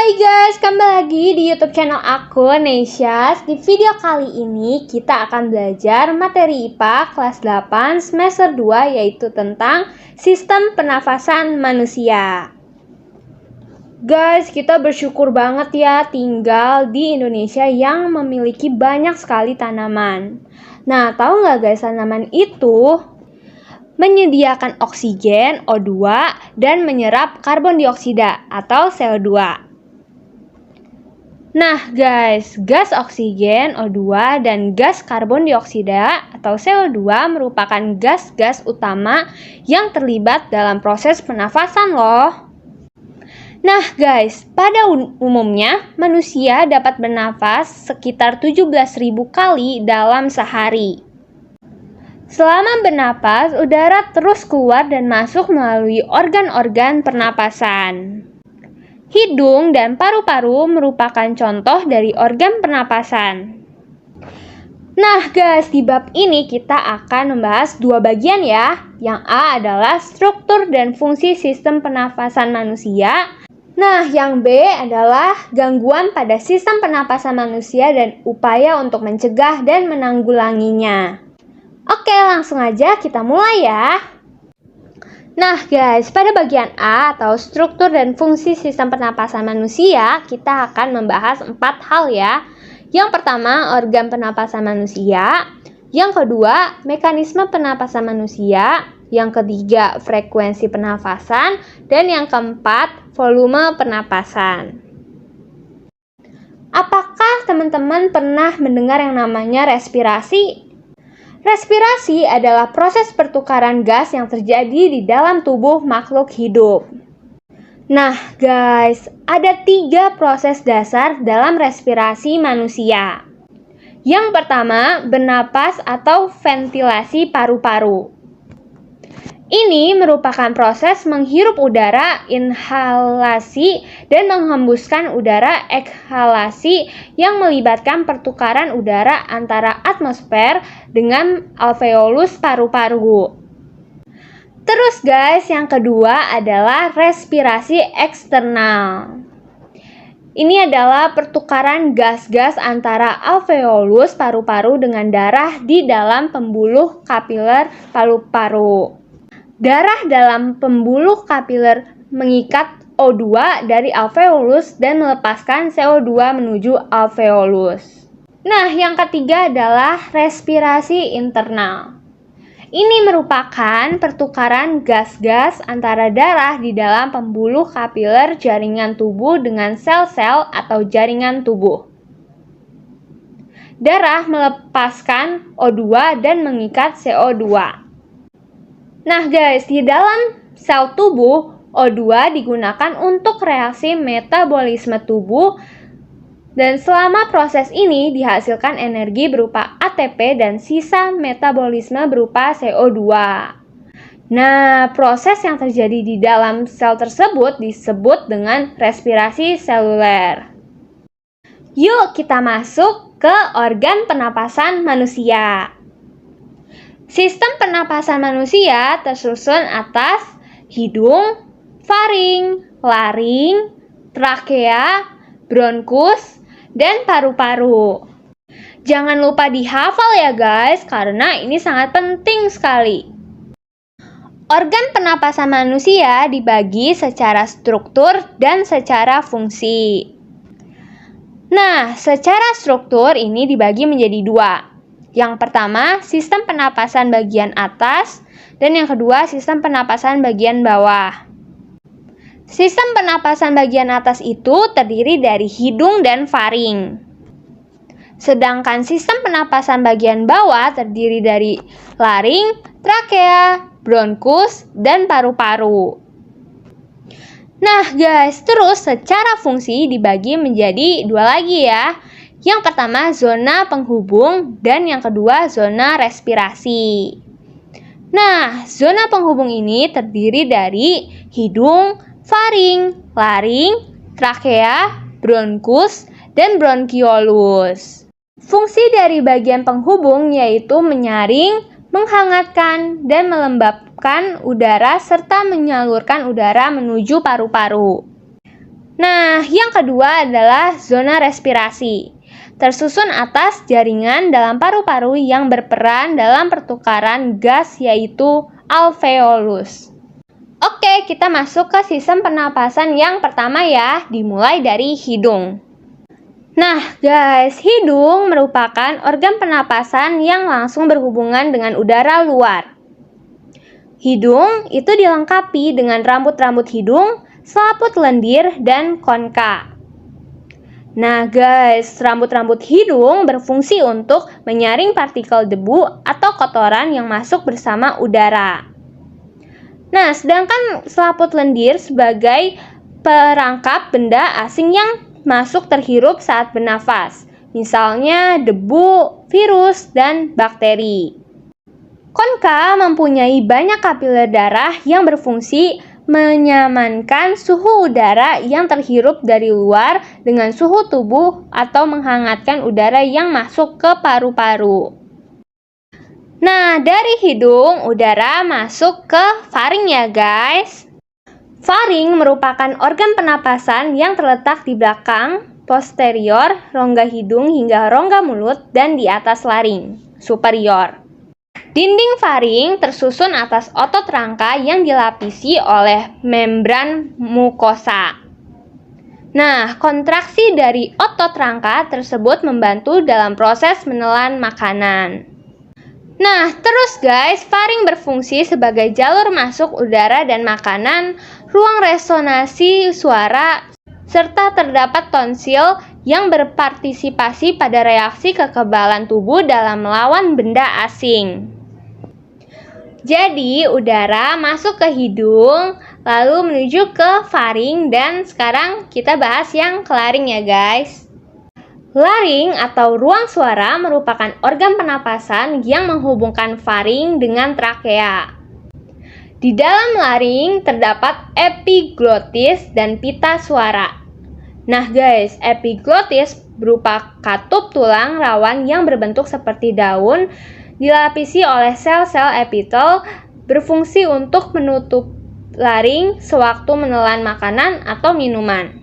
Hai guys, kembali lagi di YouTube channel aku, Nesias. Di video kali ini kita akan belajar materi IPA kelas 8 semester 2, yaitu tentang sistem pernafasan manusia. Guys, kita bersyukur banget ya tinggal di Indonesia yang memiliki banyak sekali tanaman. Nah, tahu nggak guys, tanaman itu menyediakan oksigen O2 dan menyerap karbon dioksida atau CO2. Nah guys, gas oksigen O2 dan gas karbon dioksida atau CO2 merupakan gas-gas utama yang terlibat dalam proses pernafasan loh. Nah guys, pada umumnya manusia dapat bernafas sekitar 17.000 kali dalam sehari. Selama bernapas, udara terus keluar dan masuk melalui organ-organ pernapasan. Hidung dan paru-paru merupakan contoh dari organ pernapasan. Nah guys, di bab ini kita akan membahas dua bagian ya. Yang A adalah struktur dan fungsi sistem pernafasan manusia. Nah, yang B adalah gangguan pada sistem pernapasan manusia dan upaya untuk mencegah dan menanggulanginya. Oke, langsung aja kita mulai ya. Nah guys, pada bagian A atau struktur dan fungsi sistem pernapasan manusia, kita akan membahas 4 hal ya. Yang pertama, organ pernapasan manusia. Yang kedua, mekanisme pernapasan manusia. Yang ketiga, frekuensi pernapasan. Dan yang keempat, volume pernapasan. Apakah teman-teman pernah mendengar yang namanya respirasi? Respirasi adalah proses pertukaran gas yang terjadi di dalam tubuh makhluk hidup. Nah guys, ada 3 proses dasar dalam respirasi manusia. Yang pertama, bernapas atau ventilasi paru-paru. Ini merupakan proses menghirup udara inhalasi dan menghembuskan udara ekshalasi yang melibatkan pertukaran udara antara atmosfer dengan alveolus paru-paru. Terus guys, yang kedua adalah respirasi eksternal. Ini adalah pertukaran gas-gas antara alveolus paru-paru dengan darah di dalam pembuluh kapiler paru-paru. Darah dalam pembuluh kapiler mengikat O2 dari alveolus dan melepaskan CO2 menuju alveolus. Nah, yang ketiga adalah respirasi internal. Ini merupakan pertukaran gas-gas antara darah di dalam pembuluh kapiler jaringan tubuh dengan sel-sel atau jaringan tubuh. Darah melepaskan O2 dan mengikat CO2. Nah guys, di dalam sel tubuh, O2 digunakan untuk reaksi metabolisme tubuh dan selama proses ini dihasilkan energi berupa ATP dan sisa metabolisme berupa CO2. Nah, proses yang terjadi di dalam sel tersebut disebut dengan respirasi seluler. Yuk kita masuk ke organ pernapasan manusia. Sistem pernapasan manusia tersusun atas hidung, faring, laring, trakea, bronkus, dan paru-paru. Jangan lupa dihafal ya guys, karena ini sangat penting sekali. Organ pernapasan manusia dibagi secara struktur dan secara fungsi. Nah, secara struktur ini dibagi menjadi 2. Yang pertama, sistem pernapasan bagian atas, dan yang kedua, sistem pernapasan bagian bawah. Sistem pernapasan bagian atas itu terdiri dari hidung dan faring. Sedangkan sistem pernapasan bagian bawah terdiri dari laring, trakea, bronkus, dan paru-paru. Nah guys, terus secara fungsi dibagi menjadi 2 lagi ya. Yang pertama zona penghubung dan yang kedua zona respirasi. Nah, zona penghubung ini terdiri dari hidung, faring, laring, trakea, bronkus, dan bronkiolus. Fungsi dari bagian penghubung yaitu menyaring, menghangatkan, dan melembabkan udara serta menyalurkan udara menuju paru-paru. Nah, yang kedua adalah zona respirasi. Tersusun atas jaringan dalam paru-paru yang berperan dalam pertukaran gas yaitu alveolus. Oke, kita masuk ke sistem pernapasan yang pertama ya, dimulai dari hidung. Nah guys, hidung merupakan organ pernapasan yang langsung berhubungan dengan udara luar. Hidung itu dilengkapi dengan rambut-rambut hidung, selaput lendir, dan konka. Nah guys, rambut-rambut hidung berfungsi untuk menyaring partikel debu atau kotoran yang masuk bersama udara. Nah, sedangkan selaput lendir sebagai perangkap benda asing yang masuk terhirup saat bernafas, misalnya debu, virus, dan bakteri. Konka mempunyai banyak kapiler darah yang berfungsi menyamankan suhu udara yang terhirup dari luar dengan suhu tubuh atau menghangatkan udara yang masuk ke paru-paru. Nah, dari hidung, udara masuk ke faring ya guys. Faring merupakan organ pernapasan yang terletak di belakang, posterior, rongga hidung hingga rongga mulut dan di atas laring, superior. Dinding faring tersusun atas otot rangka yang dilapisi oleh membran mukosa. Nah, kontraksi dari otot rangka tersebut membantu dalam proses menelan makanan. Nah, terus guys, faring berfungsi sebagai jalur masuk udara dan makanan, ruang resonansi suara, serta terdapat tonsil yang berpartisipasi pada reaksi kekebalan tubuh dalam melawan benda asing. Jadi, udara masuk ke hidung, lalu menuju ke faring, dan sekarang kita bahas yang ke laring ya guys. Laring atau ruang suara merupakan organ pernapasan yang menghubungkan faring dengan trakea. Di dalam laring terdapat epiglotis dan pita suara. Nah guys, epiglotis berupa katup tulang rawan yang berbentuk seperti daun, dilapisi oleh sel-sel epitel, berfungsi untuk menutup laring sewaktu menelan makanan atau minuman.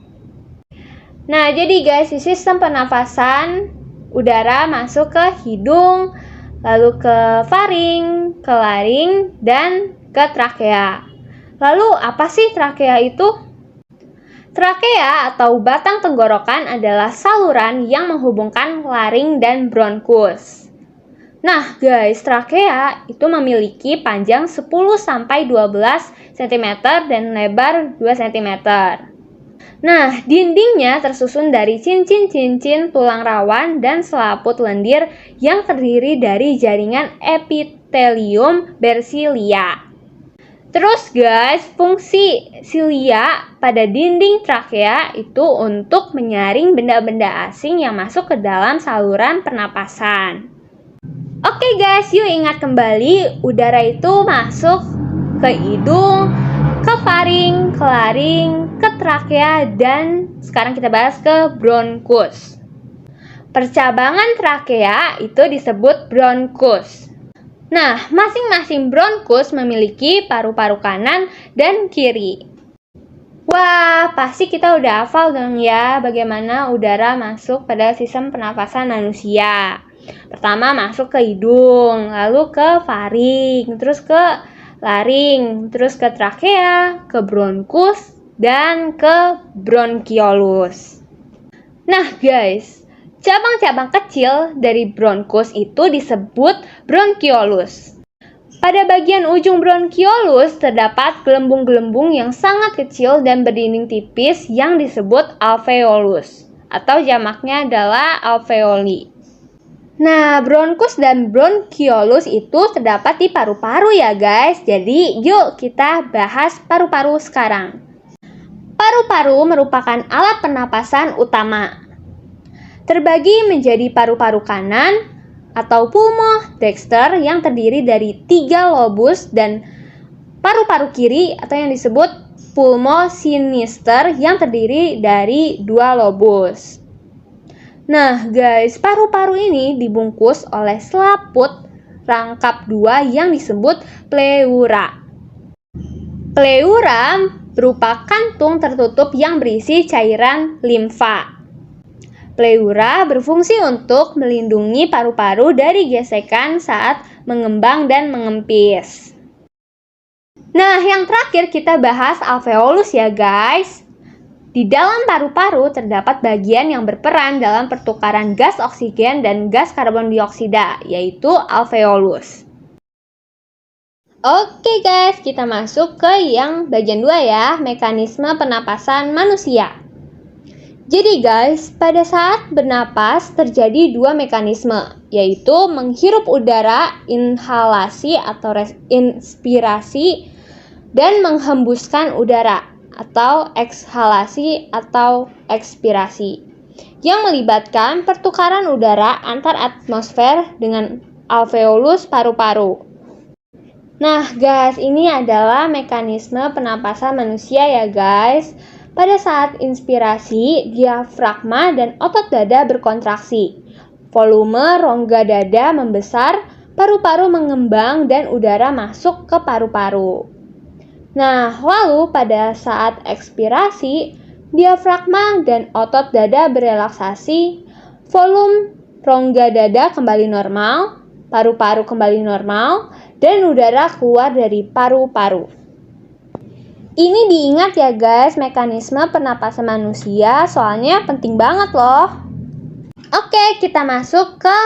Nah, jadi guys, di sistem pernafasan, udara masuk ke hidung, lalu ke faring, ke laring, dan ke trakea. Lalu, apa sih trakea itu? Trakea atau batang tenggorokan adalah saluran yang menghubungkan laring dan bronkus. Nah, guys, trakea itu memiliki panjang 10-12 cm dan lebar 2 cm. Nah, dindingnya tersusun dari cincin-cincin tulang rawan dan selaput lendir yang terdiri dari jaringan epitelium bersilia. Terus guys, fungsi silia pada dinding trakea itu untuk menyaring benda-benda asing yang masuk ke dalam saluran pernapasan. Oke guys, yuk ingat kembali, udara itu masuk ke hidung, ke faring, ke laring, ke trakea, dan sekarang kita bahas ke bronkus. Percabangan trakea itu disebut bronkus. Nah, masing-masing bronkus memiliki paru-paru kanan dan kiri. Wah, pasti kita udah hafal dong ya bagaimana udara masuk pada sistem pernafasan manusia. Pertama masuk ke hidung, lalu ke faring, terus ke laring, terus ke trakea, ke bronkus, dan ke bronkiolus. Nah guys, cabang-cabang kecil dari bronkus itu disebut bronkiolus. Pada bagian ujung bronkiolus terdapat gelembung-gelembung yang sangat kecil dan berdinding tipis yang disebut alveolus, atau jamaknya adalah alveoli. Nah, bronkus dan bronkiolus itu terdapat di paru-paru ya guys. Jadi, yuk kita bahas paru-paru sekarang. Paru-paru merupakan alat pernapasan utama. Terbagi menjadi paru-paru kanan atau pulmo dexter yang terdiri dari 3 lobus dan paru-paru kiri atau yang disebut pulmo sinister yang terdiri dari 2 lobus. Nah guys, paru-paru ini dibungkus oleh selaput rangkap 2 yang disebut pleura. Pleura berupa kantung tertutup yang berisi cairan limfa. Pleura berfungsi untuk melindungi paru-paru dari gesekan saat mengembang dan mengempis. Nah, yang terakhir kita bahas alveolus ya guys. Di dalam paru-paru terdapat bagian yang berperan dalam pertukaran gas oksigen dan gas karbon dioksida, yaitu alveolus. Oke guys, kita masuk ke yang bagian 2 ya, mekanisme pernapasan manusia. Jadi guys, pada saat bernapas terjadi 2 mekanisme, yaitu menghirup udara, inhalasi atau inspirasi, dan menghembuskan udara, atau ekshalasi atau ekspirasi, yang melibatkan pertukaran udara antar atmosfer dengan alveolus paru-paru. Nah guys, ini adalah mekanisme pernapasan manusia ya guys. Pada saat inspirasi, diafragma dan otot dada berkontraksi. Volume rongga dada membesar, paru-paru mengembang dan udara masuk ke paru-paru. Nah, lalu pada saat ekspirasi, diafragma dan otot dada berelaksasi, volume rongga dada kembali normal, paru-paru kembali normal, dan udara keluar dari paru-paru. Ini diingat ya guys, mekanisme pernapasan manusia soalnya penting banget loh. Oke, kita masuk ke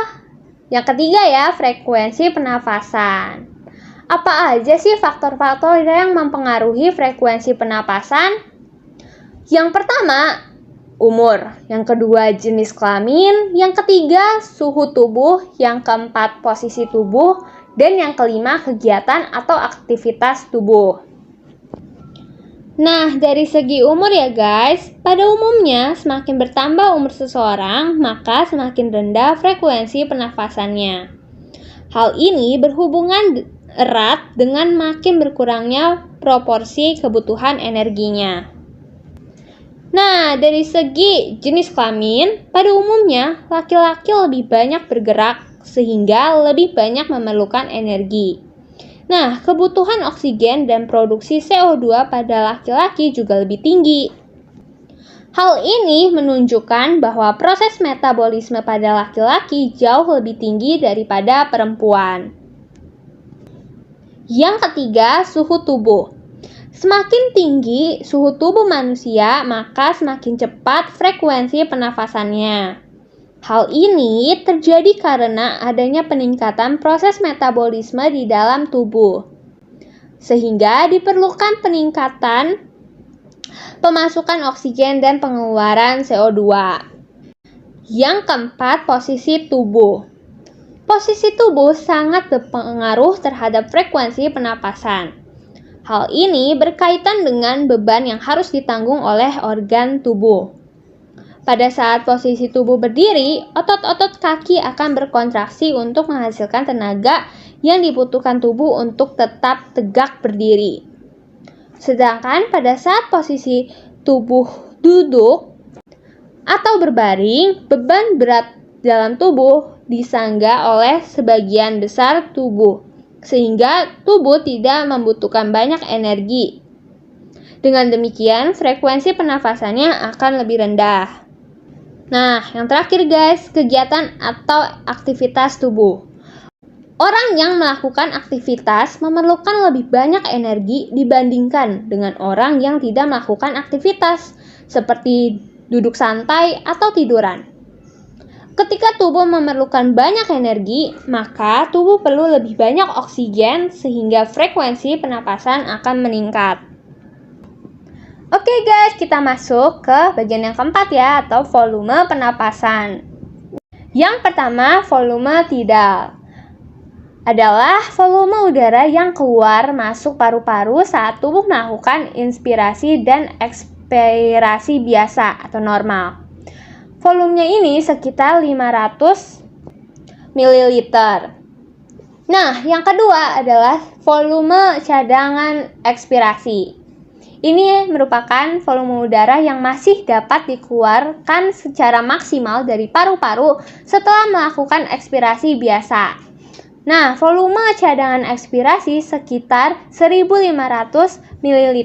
yang ketiga ya, frekuensi pernapasan. Apa aja sih faktor-faktor yang mempengaruhi frekuensi pernapasan? Yang pertama, umur. Yang kedua, jenis kelamin. Yang ketiga, suhu tubuh. Yang keempat, posisi tubuh. Dan yang kelima, kegiatan atau aktivitas tubuh. Nah, dari segi umur ya guys, pada umumnya semakin bertambah umur seseorang, maka semakin rendah frekuensi pernafasannya. Hal ini berhubungan erat dengan makin berkurangnya proporsi kebutuhan energinya. Nah, dari segi jenis kelamin, pada umumnya laki-laki lebih banyak bergerak sehingga lebih banyak memerlukan energi. Nah, kebutuhan oksigen dan produksi CO2 pada laki-laki juga lebih tinggi. Hal ini menunjukkan bahwa proses metabolisme pada laki-laki jauh lebih tinggi daripada perempuan. Yang ketiga, suhu tubuh. Semakin tinggi suhu tubuh manusia, maka semakin cepat frekuensi pernafasannya. Hal ini terjadi karena adanya peningkatan proses metabolisme di dalam tubuh, sehingga diperlukan peningkatan pemasukan oksigen dan pengeluaran CO2. Yang keempat, posisi tubuh. Posisi tubuh sangat berpengaruh terhadap frekuensi pernapasan. Hal ini berkaitan dengan beban yang harus ditanggung oleh organ tubuh. Pada saat posisi tubuh berdiri, otot-otot kaki akan berkontraksi untuk menghasilkan tenaga yang dibutuhkan tubuh untuk tetap tegak berdiri. Sedangkan pada saat posisi tubuh duduk atau berbaring, beban berat dalam tubuh disangga oleh sebagian besar tubuh, sehingga tubuh tidak membutuhkan banyak energi. Dengan demikian, frekuensi pernafasannya akan lebih rendah. Nah, yang terakhir guys, kegiatan atau aktivitas tubuh. Orang yang melakukan aktivitas memerlukan lebih banyak energi dibandingkan dengan orang yang tidak melakukan aktivitas, seperti duduk santai atau tiduran. Ketika tubuh memerlukan banyak energi, maka tubuh perlu lebih banyak oksigen sehingga frekuensi pernapasan akan meningkat. Oke guys, kita masuk ke bagian yang keempat ya, atau volume pernapasan. Yang pertama, volume tidal. Adalah volume udara yang keluar masuk paru-paru saat tubuh melakukan inspirasi dan ekspirasi biasa atau normal. Volumenya ini sekitar 500 ml. Nah, yang kedua adalah volume cadangan ekspirasi. Ini merupakan volume udara yang masih dapat dikeluarkan secara maksimal dari paru-paru setelah melakukan ekspirasi biasa. Nah, volume cadangan ekspirasi sekitar 1.500 ml.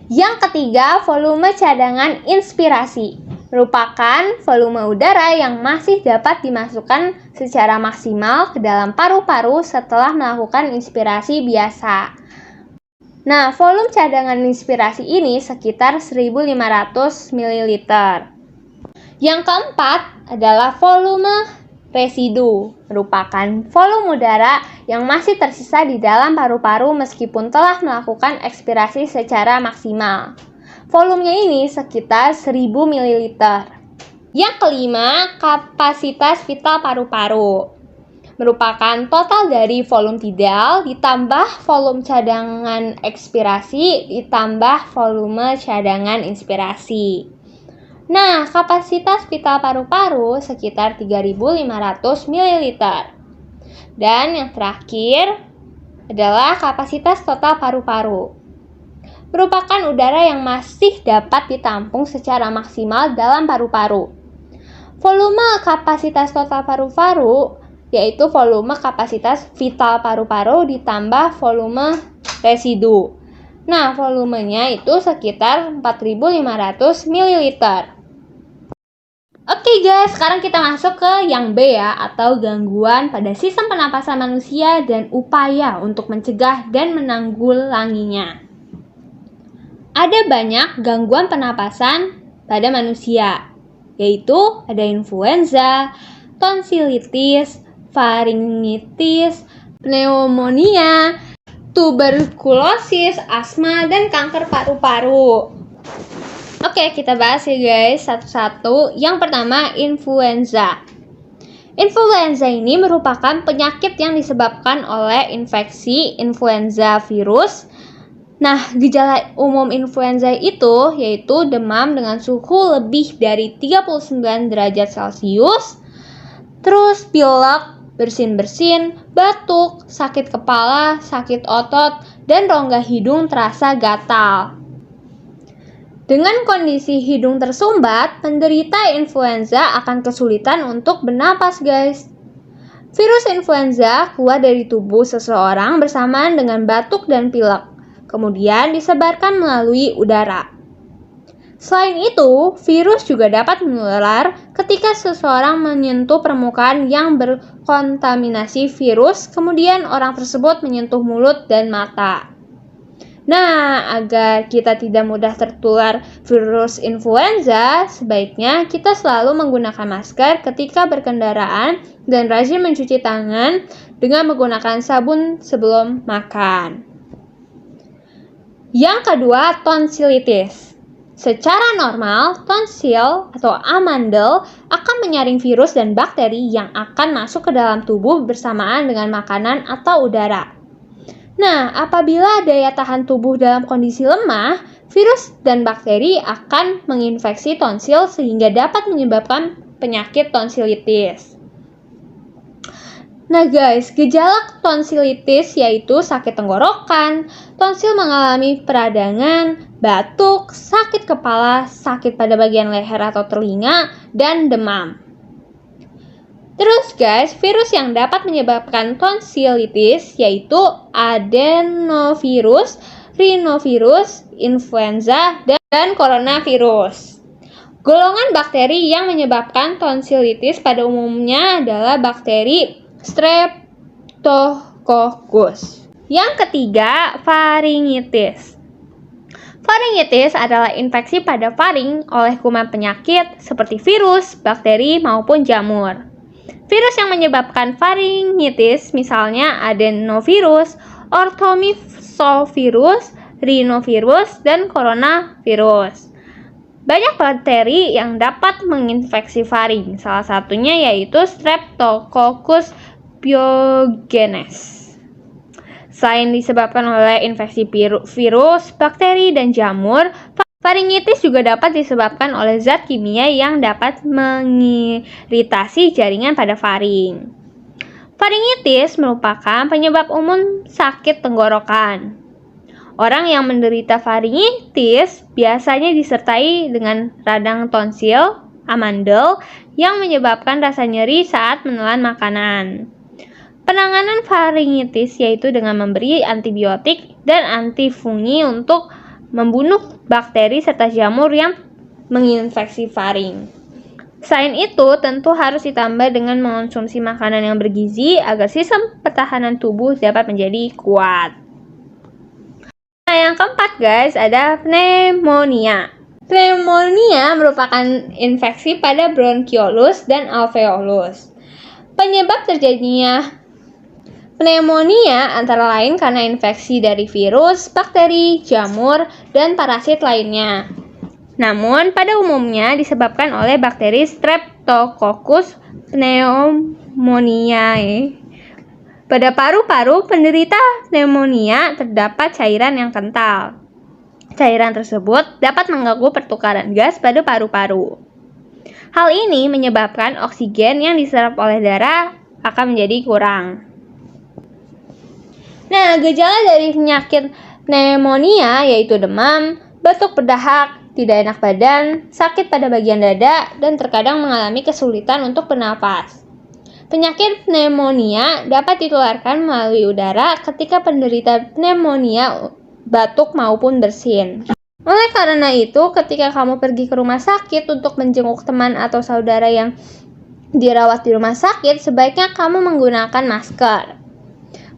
Yang ketiga, volume cadangan inspirasi. Merupakan volume udara yang masih dapat dimasukkan secara maksimal ke dalam paru-paru setelah melakukan inspirasi biasa. Nah, volume cadangan inspirasi ini sekitar 1.500 ml. Yang keempat adalah volume residu, merupakan volume udara yang masih tersisa di dalam paru-paru meskipun telah melakukan ekspirasi secara maksimal. Volumenya ini sekitar 1.000 ml. Yang kelima, kapasitas vital paru-paru. Merupakan total dari volume tidal ditambah volume cadangan ekspirasi ditambah volume cadangan inspirasi. Nah, kapasitas vital paru-paru sekitar 3.500 ml. Dan yang terakhir adalah kapasitas total paru-paru. Merupakan udara yang masih dapat ditampung secara maksimal dalam paru-paru. Volume kapasitas total paru-paru yaitu volume kapasitas vital paru-paru ditambah volume residu. Nah, volumenya itu sekitar 4.500 ml. Oke guys, sekarang kita masuk ke yang B ya, atau gangguan pada sistem pernapasan manusia dan upaya untuk mencegah dan menanggulanginya. Ada banyak gangguan pernapasan pada manusia, yaitu ada influenza, tonsilitis, faringitis, pneumonia, tuberkulosis, asma, dan kanker paru-paru. Oke, kita bahas ya guys satu-satu. Yang pertama, influenza. Influenza ini merupakan penyakit yang disebabkan oleh infeksi influenza virus. Nah, gejala umum influenza itu yaitu demam dengan suhu lebih dari 39 derajat Celcius, terus pilek, bersin-bersin, batuk, sakit kepala, sakit otot, dan rongga hidung terasa gatal. Dengan kondisi hidung tersumbat, penderita influenza akan kesulitan untuk bernapas, guys. Virus influenza keluar dari tubuh seseorang bersamaan dengan batuk dan pilek, kemudian disebarkan melalui udara. Selain itu, virus juga dapat menular ketika seseorang menyentuh permukaan yang berkontaminasi virus, kemudian orang tersebut menyentuh mulut dan mata. Nah, agar kita tidak mudah tertular virus influenza, sebaiknya kita selalu menggunakan masker ketika berkendaraan dan rajin mencuci tangan dengan menggunakan sabun sebelum makan. Yang kedua, tonsilitis. Secara normal, tonsil atau amandel akan menyaring virus dan bakteri yang akan masuk ke dalam tubuh bersamaan dengan makanan atau udara. Nah, apabila daya tahan tubuh dalam kondisi lemah, virus dan bakteri akan menginfeksi tonsil sehingga dapat menyebabkan penyakit tonsilitis. Nah guys, gejala tonsilitis yaitu sakit tenggorokan, tonsil mengalami peradangan, batuk, sakit kepala, sakit pada bagian leher atau telinga, dan demam. Terus guys, virus yang dapat menyebabkan tonsilitis yaitu adenovirus, rhinovirus, influenza, dan coronavirus. Golongan bakteri yang menyebabkan tonsilitis pada umumnya adalah bakteri Streptococcus. Yang ketiga, faringitis. Faringitis adalah infeksi pada faring oleh kuman penyakit seperti virus, bakteri, maupun jamur. Virus yang menyebabkan faringitis misalnya adenovirus, orthomysovirus, rhinovirus, dan coronavirus. Banyak bakteri yang dapat menginfeksi faring, salah satunya yaitu Streptococcus pyogenes. Selain disebabkan oleh infeksi virus, bakteri, dan jamur, faringitis juga dapat disebabkan oleh zat kimia yang dapat mengiritasi jaringan pada faring. Faringitis merupakan penyebab umum sakit tenggorokan. Orang yang menderita faringitis biasanya disertai dengan radang tonsil, amandel, yang menyebabkan rasa nyeri saat menelan makanan. Penanganan faringitis yaitu dengan memberi antibiotik dan antifungi untuk membunuh bakteri serta jamur yang menginfeksi faring. Selain itu, tentu harus ditambah dengan mengonsumsi makanan yang bergizi agar sistem pertahanan tubuh dapat menjadi kuat. Nah, yang keempat guys, ada pneumonia. Pneumonia merupakan infeksi pada bronkiolus dan alveolus. Penyebab terjadinya pneumonia antara lain karena infeksi dari virus, bakteri, jamur, dan parasit lainnya. Namun, pada umumnya disebabkan oleh bakteri Streptococcus pneumoniae. Pada paru-paru, penderita pneumonia terdapat cairan yang kental. Cairan tersebut dapat mengganggu pertukaran gas pada paru-paru. Hal ini menyebabkan oksigen yang diserap oleh darah akan menjadi kurang. Nah, gejala dari penyakit pneumonia yaitu demam, batuk berdahak, tidak enak badan, sakit pada bagian dada, dan terkadang mengalami kesulitan untuk bernapas. Penyakit pneumonia dapat ditularkan melalui udara ketika penderita pneumonia batuk maupun bersin. Oleh karena itu, ketika kamu pergi ke rumah sakit untuk menjenguk teman atau saudara yang dirawat di rumah sakit, sebaiknya kamu menggunakan masker.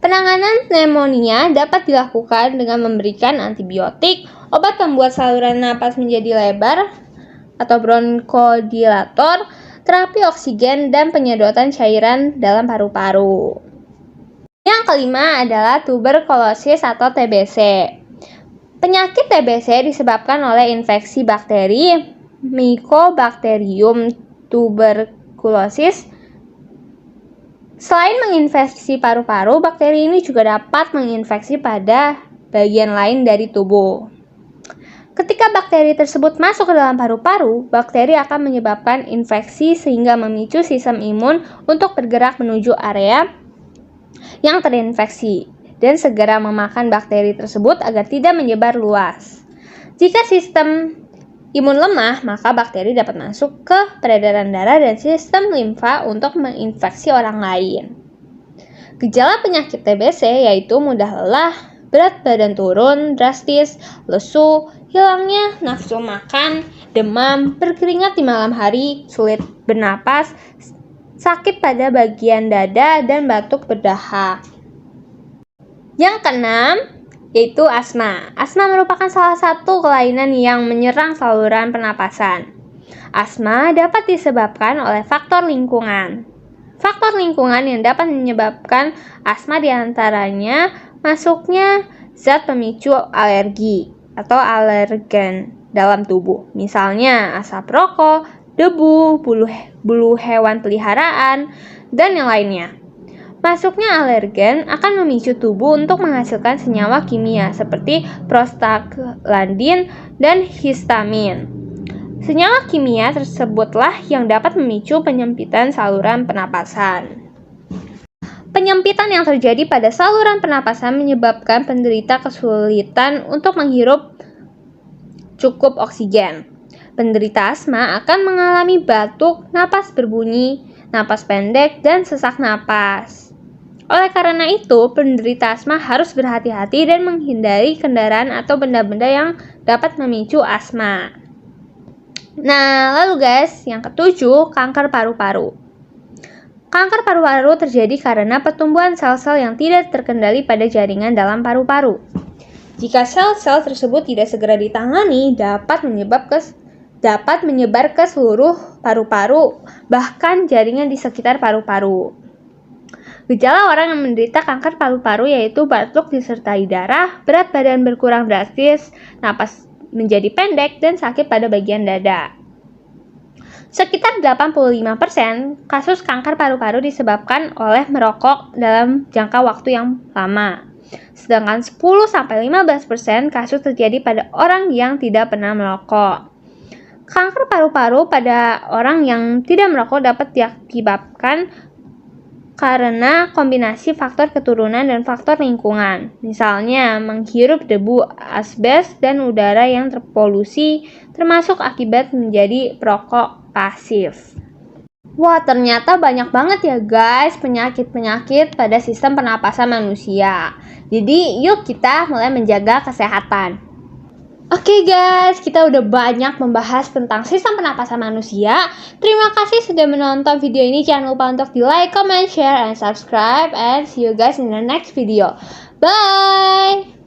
Penanganan pneumonia dapat dilakukan dengan memberikan antibiotik, obat pembuat saluran napas menjadi lebar atau bronchodilator, terapi oksigen, dan penyedotan cairan dalam paru-paru. Yang kelima adalah tuberkulosis atau TBC. Penyakit TBC disebabkan oleh infeksi bakteri Mycobacterium tuberculosis. Selain menginfeksi paru-paru, bakteri ini juga dapat menginfeksi pada bagian lain dari tubuh. Ketika bakteri tersebut masuk ke dalam paru-paru, bakteri akan menyebabkan infeksi sehingga memicu sistem imun untuk bergerak menuju area yang terinfeksi dan segera memakan bakteri tersebut agar tidak menyebar luas. Jika sistem imun lemah, maka bakteri dapat masuk ke peredaran darah dan sistem limfa untuk menginfeksi orang lain. Gejala penyakit TBC yaitu mudah lelah, berat badan turun drastis, lesu, hilangnya nafsu makan, demam, berkeringat di malam hari, sulit bernapas, sakit pada bagian dada, dan batuk berdahak. Yang keenam, yaitu asma. Asma merupakan salah satu kelainan yang menyerang saluran pernapasan. Asma dapat disebabkan oleh faktor lingkungan. Faktor lingkungan yang dapat menyebabkan asma diantaranya masuknya zat pemicu alergi atau alergen dalam tubuh. Misalnya asap rokok, debu, bulu hewan peliharaan, dan yang lainnya. Masuknya alergen akan memicu tubuh untuk menghasilkan senyawa kimia seperti prostaglandin dan histamin. Senyawa kimia tersebutlah yang dapat memicu penyempitan saluran pernapasan. Penyempitan yang terjadi pada saluran pernapasan menyebabkan penderita kesulitan untuk menghirup cukup oksigen. Penderita asma akan mengalami batuk, napas berbunyi, napas pendek, dan sesak napas. Oleh karena itu, penderita asma harus berhati-hati dan menghindari kendaraan atau benda-benda yang dapat memicu asma. Nah, lalu guys, yang ketujuh, kanker paru-paru. Kanker paru-paru terjadi karena pertumbuhan sel-sel yang tidak terkendali pada jaringan dalam paru-paru. Jika sel-sel tersebut tidak segera ditangani, dapat menyebar ke seluruh paru-paru, bahkan jaringan di sekitar paru-paru. Gejala orang yang menderita kanker paru-paru yaitu batuk disertai darah, berat badan berkurang drastis, napas menjadi pendek, dan sakit pada bagian dada. Sekitar 85% kasus kanker paru-paru disebabkan oleh merokok dalam jangka waktu yang lama. Sedangkan 10-15% kasus terjadi pada orang yang tidak pernah merokok. Kanker paru-paru pada orang yang tidak merokok dapat diakibatkan karena kombinasi faktor keturunan dan faktor lingkungan. Misalnya, menghirup debu asbes dan udara yang terpolusi, termasuk akibat menjadi perokok pasif. Wah, ternyata banyak banget ya guys penyakit-penyakit pada sistem pernapasan manusia. Jadi, yuk kita mulai menjaga kesehatan. Oke guys, kita udah banyak membahas tentang sistem pernapasan manusia. Terima kasih sudah menonton video ini. Jangan lupa untuk di like, comment, share, and subscribe. And see you guys in the next video. Bye!